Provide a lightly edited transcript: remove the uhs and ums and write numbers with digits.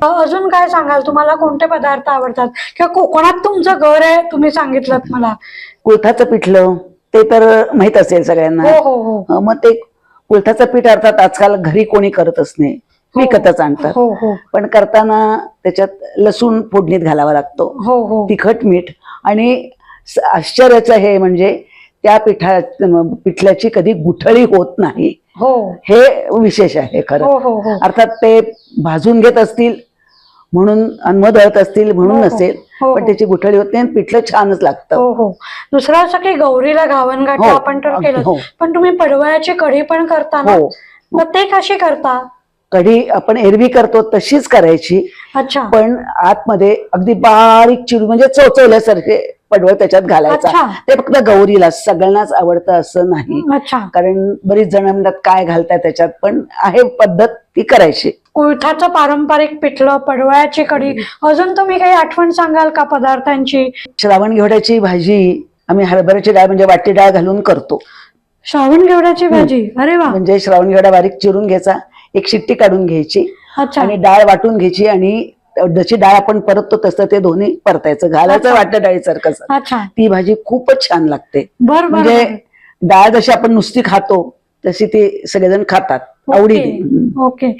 अजून काय सांगाल, तुम्हाला कोणते पदार्थ आवडतात किंवा कोकणात तुमचं घर आहे तुम्ही सांगितलं मला. कुळथाचं पिठलं ते तर माहित असेल सगळ्यांना. हो हो हो. मग ते कुळथाचं पीठ अर्थात आजकाल घरी कोणी करतच नाही, विकतच आणतात. हो हो पण करताना त्याच्यात लसूण फोडणीत घालावा लागतो, हो हो. तिखट मीठ. आणि आश्चर्याचं हे म्हणजे त्या पिठल्याची कधी गुठळी होत नाही, हो हे विशेष आहे खरं. हो हो हो. अर्थात ते भाजून घेत असतील म्हणून अन्न दळत असतील म्हणून हो, हो. नसेल, हो, पण हो. त्याची गुठळी होत नाही आणि पिठलं छानच लागतं. हो हो. दुसरं असं की गौरीला घावणघाट हो, आपण तर केलं, हो. पण तुम्ही पडवळ्याची कढी पण करता ना, हो. मग ते कशी करता? कढी आपण एरवी करतो तशीच करायची, अच्छा पण आतमध्ये अगदी बारीक चिरून म्हणजे चवचवल्यासारखे पडवळ त्याच्यात घालायचा. अच्छा. ते फक्त गौरीला, सगळ्यांनाच आवडतं असं नाही, अच्छा. कारण बरीच जण म्हणतात काय घालताय त्याच्यात, पण आहे पद्धत ती करायची. कुळथाचं पारंपरिक पिठलं, पडवळ्याची कढी, अजून तुम्ही काही आठवण सांगाल का पदार्थांची? श्रावण घेवड्याची भाजी आम्ही हरभऱ्याची डाळ म्हणजे वाटी डाळ घालून करतो. श्रावण घेवड्याची भाजी, अरे वा. म्हणजे श्रावण घेवडा बारीक चिरून घ्यायचा, एक शिट्टी काढून घ्यायची अच्छा आणि डाळ वाटून घ्यायची आणि जशी डाळ आपण परततो तसं ते दोन्ही परतायचं, घालायचं अच्छा. वाटतं डाळीसारखं. अच्छा. ती भाजी खूपच छान लागते. बर बर. म्हणजे डाळ जशी आपण नुसती खातो तशी ती सगळेजण खातात आवडीने. ओके.